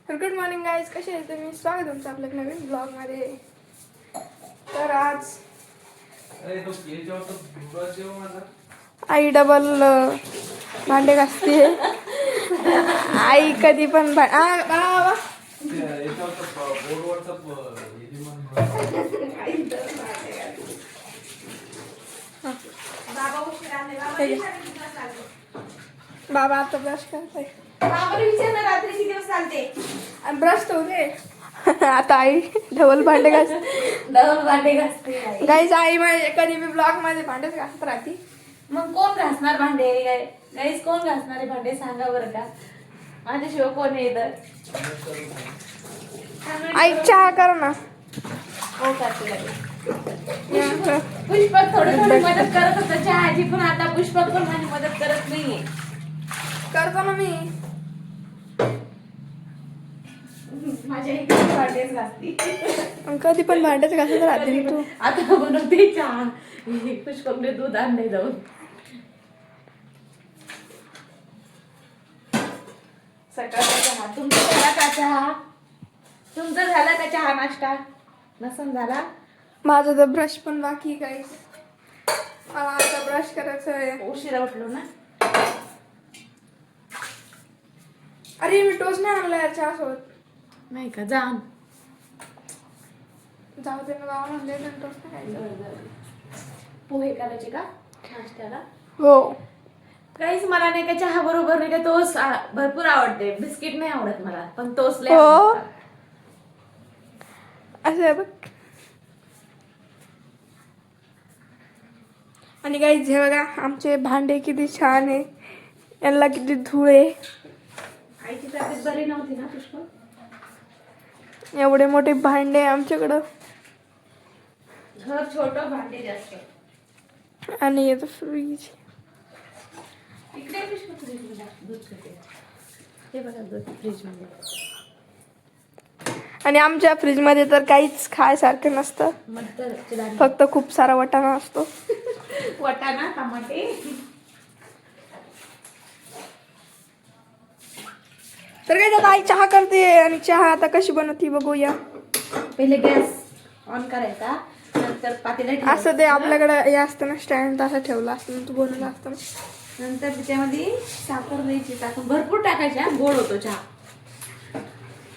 तर good morning guys, कसे आहे तुम्ही? स्वागत तुमचं आपल्या नवीन ब्लॉगमध्ये. तर आज आई डबल भांडे घासते. आई कधी पण बाबा आता ब्रश करताय. ब्रश तो दे. आता आई डबल भांडे घासते. गाईज आई कधी मी ब्लॉग मध्ये भांडेच घासत राहते. मग कोण घासणार भांडे? गाईस कोण घासणारे भांडे सांगा बरं का. माझ्याशिवाय कोण आहे इथं? आई चहा कर ना. हो करते. पुष्पक थोडी मदत करत होतं चहाची, पण आता पुष्पक पण माझी मदत करत नाहीये. करतो ना मी. माझ्या इकडे भांडेच घासती. कधी पण भांडेच घासत राहते तू. आता बनवते चहा. पुष्पकने दूध आणले जाऊन. सकाळचा चहा तुमचा झाला का? तुमचा झाला का चहा नाश्ता? नसन झाला. माझा तर ब्रश पण बाकी काही. मला आता ब्रश करायचं आहे. उशिरा उठलो ना. अरे मी टोस्ट नाही आणला यार चहा सोबत. नाही का? जा जाऊ दे ना, बाबा म्हणले टोस्ट नाही खायचं. पोहे करायचे का नाश्त्याला? हो. काहीच मला नाही का चहा बरोबर नाही का टोस्ट भरपूर आवडते. बिस्किट नाही आवडत मला, पण टोस्ट लय हो. आवडतात. असं आहे बघ. आणि काही हे बघा आमचे भांडे किती छान आहे. यांना किती धूळ आहे. आईची तब्येत बरी नव्हती ना पुष्पक? एवढे मोठे भांडे आमच्याकडं. घर छोटं, भांडे जास्त. आणि येतं फ्रीज. इकडे पुष्पक फ्रीज मध्ये दूध ठेवते. हे बघा दूध फ्रीज मध्ये. आणि आमच्या फ्रीज मध्ये तर काहीच खायसारखं नसतं. फक्त खूप सारा वटाणा असतो. वाटाणा, टमाटे. तर काय आता आई चहा करते. आणि चहा आता कशी बनवते बघूया. पहिले गॅस ऑन करायचा, नंतर पातेला असं ते आपल्याकडे हे असतं ना स्टँड, असं ठेवलं असतं तू बनवलं असतं ना. नंतर त्याच्यामध्ये साखर द्यायची. साखर भरपूर टाकायची, गोड होतो चहा.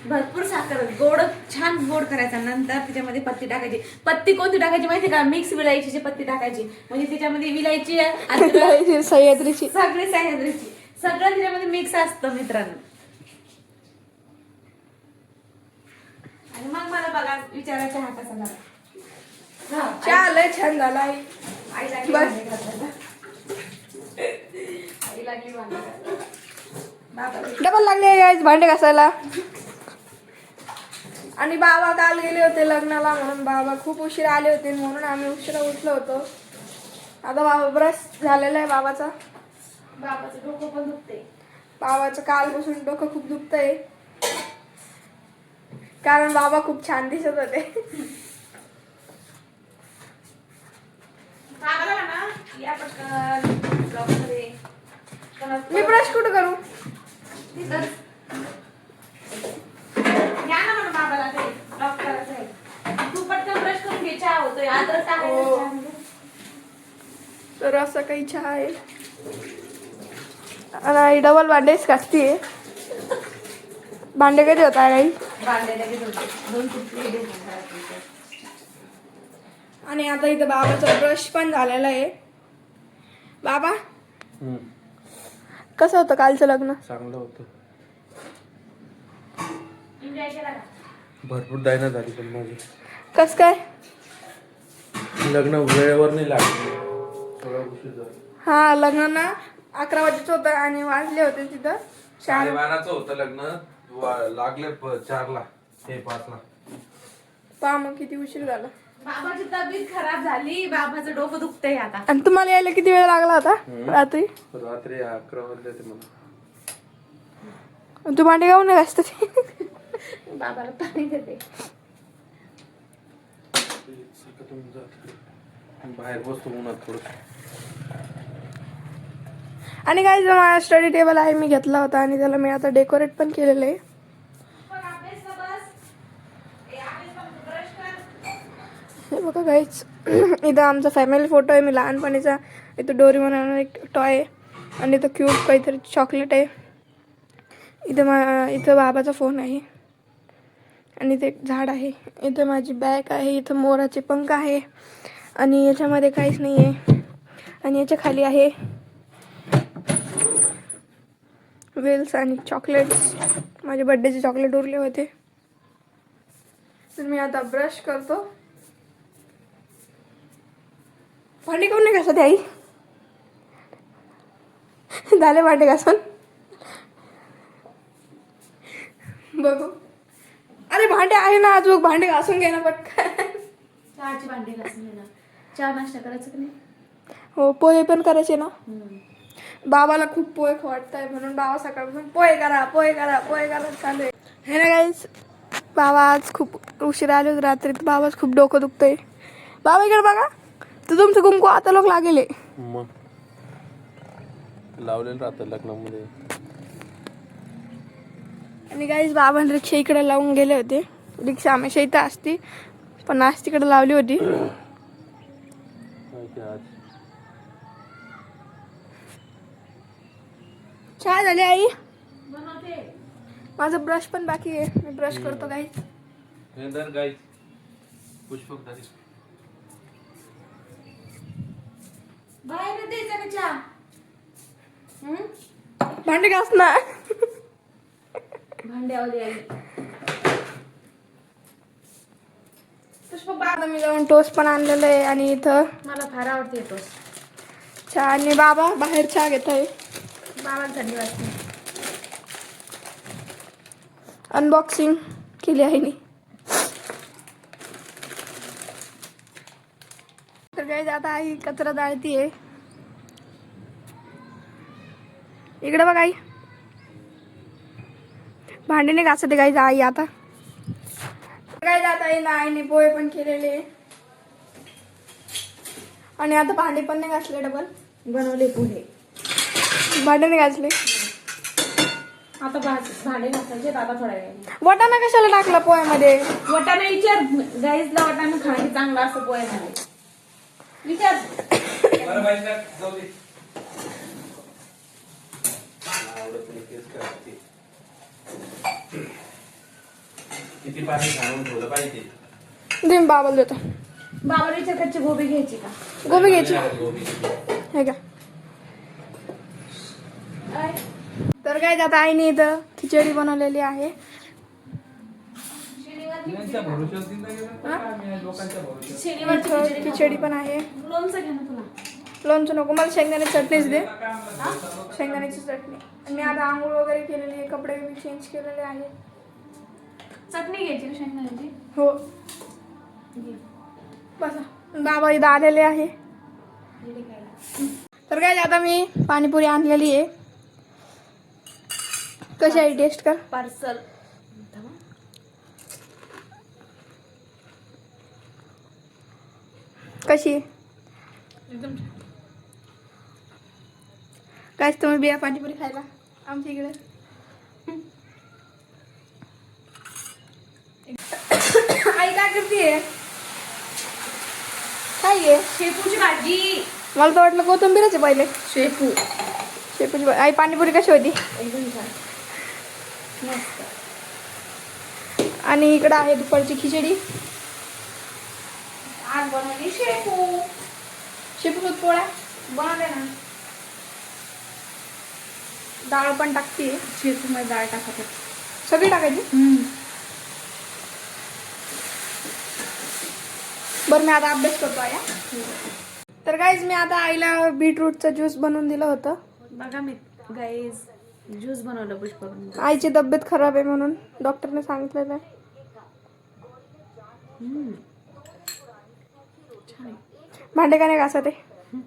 भरपूर साखर, गोड छान गोड करायचा. नंतर त्याच्यामध्ये पत्ती टाकायची. पत्ती कोणती टाकायची माहिती का? मिक्स विलायचीची पत्ती टाकायची. म्हणजे त्याच्यामध्ये विलायची, सह्याद्रीची, सगळे सह्याद्रीची, सगळं त्याच्यामध्ये मिक्स असतं मित्रांनो. आणि मग मला बघा विचारा चहा कसा झाला. चहा लय छान झाला आई. आई लागली बस. भांडे घासायला. आई लागली भांडे घासायला. बाबा डबल लागले आज भांडे घासायला. आणि बाबा काल गेले होते लग्नाला, म्हणून बाबा खूप उशिरा आले होते, म्हणून आम्ही उशिरा उठलो होतो. आता बाबा ब्रश झालेला आहे बाबाचा. बाबाचं डोकं पण दुखते. बाबाचं कालपासून डोकं खूप दुखतंय. कारण बाबा खूप छान दिसत होते. बाबाला म्हणा या पटकन ब्लॉगमध्ये. मी ब्रश कुठं करू? या ना म्हणा बाबाला, ते ब्लॉग करायचं आहे. तू पटकन ब्रश करून घे, चहा होतोय. अद्रक टाकायचं चहामध्ये. तर असं काही चहा आहे. आणि डबल भांडेच घासतीये. भांडे कधी होत आहे काही. भांडे लगेच होते. 2-3 प्लेट. आणि आता इथं बाबाचा ब्रश पण झालेला आहे. बाबा कसं होतं कालचं लग्न? चांगलं होतं. एन्जॉय केला का? भरपूर दायना झाली, पण माझी कस काय? लग्न वेळेवर नाही लागलं, थोडा उशीर झाला. हा, लग्न ना 11 वाजेचं होतं आणि वाजले होते तिथं 4. 12:30 होतं लग्न, लागले 4ला, हे 5ला. पहा मग किती उशीर झाला. बाबाची तब्येत खराब झाली. बाबाचं डोकं दुखतंय आता. आणि तुम्हाला यायला किती वेळ लागला होता रात्री? रात्री 11 वाजले ते मला. तू भांडे गाऊन घासत. बाबाला पाणी देते. बाहेर बसतो उन्हात थोडं. आणि काय माझा स्टडी टेबल आहे, मी घेतला होता आणि त्याला मी आता डेकोरेट पण केलेलं आहे. हे बघा काहीच इथं आमचा फॅमिली फोटो आहे, मी लहानपणीचा. इथं डोरेमॉन म्हणून एक टॉय आहे आणि इथं क्यूब काहीतरी चॉकलेट आहे. इथं बाबाचा फोन आहे आणि इथे एक झाड आहे. इथं माझी बॅग आहे. इथं मोराचे पंख आहे आणि याच्यामध्ये काहीच नाही आहे. आणि याच्या खाली आहे वेल्स आणि चॉकलेट्स. माझे बर्थडेचे चॉकलेट उरले होते. तर मी आता ब्रश करतो. भांडी कोण नाही घासत आई? झाले भांडे घासून? बघू. अरे भांडे आहे ना अजून, भांडे घासून घे ना पटकन. चहाची भांडी घासून घेणार. चहा नाश्ता करायचं की नाही? हो, पोहे पण करायचे ना. बाबाला खूप पोहे वाटतंय म्हणून बाबा सकाळपासून पोहे करा पोहे करा पोहे करा चालू आहे. हे ना गाईस, बाबा आज खूप उशिरा आले होते रात्री. तर बाबाच खूप डोकं दुखतंय. बाबा इकडे बघा, तर तुमचं कुंकू आता लोक लागेल. मग लावलेलं राहतं लग्नामध्ये. आणि गाईस बाबांनी रिक्षा इकडे लावून गेले होते. रिक्षा हमेशा इथं असती, पण आज तिकडे लावली होती. आज चहा झाली आई? बनवते. माझं ब्रश पण बाकी आहे, मी ब्रश करतो गाईस. हे दर गाईस पुष्पक दारी. बाहेर द्यायचा का चहा? भांडे घास ना. भांड्यावाली आई. आता मी जाऊन टोस्ट पण आणलेलं आहे आणि इथं मला फार आवडते टोस्ट. चहा. आणि बाबा बाहेर चहा घेत आहे. बाबाला थंडी वाजते. अनबॉक्सिंग केली आहे मी. तर गाईस आता आई कचरा जाळती आहे. इकडे बघ आई, भांडी नाही घासत आहे गाईस आई आता. काय जात आहे ना, आईने पोहे पण केलेले आणि आता भांडी पण नाही घासले. डबल बनवले पोहे. भांडे नाही घासले. आता भांडे घासायचे आता थोड्या वेळाने. वाटाणा कशाला टाकला पोह्यामध्ये? वटाणा विचार गाईजला, वटाणा खाणे चांगला असतं पोह्यामध्ये. विचार. बरं बाई जाऊ दे. आवडत नाही तेच करते. किती पाणी घालून ठेवलं पाहिजे. दे मी बाबाला देतो. बाबाला विचार कच्ची गोबी घ्यायची का? गोबी घ्यायची हे का? तर काय आता आईने इथं खिचडी बनवलेली आहे. इथं खिचडी पण आहे. लोणचं घे ना तुला. लोणचं नको मला, शेंगदाण्याची चटणीच दे. शेंगदाण्याची चटणी. आणि मी आता आंघोळ वगैरे केलेली आहे, कपडे मी चेंज केलेले आहे. चटणी घ्यायची का शेंगदाण्याची? हो बसा. बाबा इथं आलेले आहे. तर काय आता मी पाणीपुरी आणलेली आहे. कशी आहे टेस्ट कर. पार्सल. कशी आहे? एकदम छान. काय तुम्ही बिया पाणीपुरी खायला आमच्या इकडे? आई काय करते? काय आहे? शेपूची भाजी. मला तर वाटलं कोथिंबीरच आहे पहिले. शेपू. शेपूची भाजी. आई पाणीपुरी कशी होती? एकदम छान. मस्त. आणि इकडं आहे दुपारची खिचडी. आज बनवली शेपू. शेपूसोबत पोळ्या बनवले ना. डाळ पण टाकते. शेपू मध्ये डाळ टाकायची. सगळी टाकायची. बरं मी आता अभ्यास करतो आहे. तर गाईज मी आता आईला बीटरूटचं ज्यूस बनवून दिलं होतं. बघा मी गाईज ज्यूस बनवलं पुष्पा. आईची तब्येत खराब आहे म्हणून डॉक्टरने सांगितलेलं आहे. भांडे का नाही घासत आहे?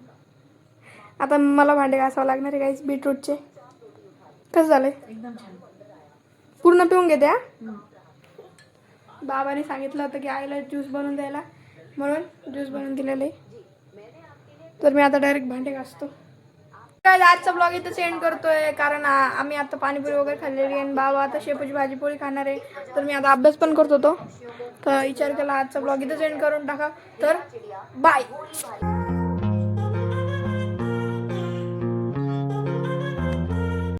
आता मला भांडे घासावं लागणार आहे गाईज बीटरूटचे. कसं झालंय? एकदम छान. पूर्ण पिऊन घेते. बाबाने सांगितलं होतं की आईला ज्यूस बनवून द्यायला, म्हणून ज्यूस बनवून दिलेलं आहे. तर मी आता डायरेक्ट भांडे घासतो. काय आजचा ब्लॉग इथं एंड करतोय कारण आम्ही आता पाणीपुरी वगैरे खाल्लेली आहे आणि बाबा आता शेपूची भाजी पोळी खाणार आहे. तर मी आता अभ्यास पण करत होतो तर विचार केला आजचा ब्लॉग इथं एंड करून टाका. तर बाय.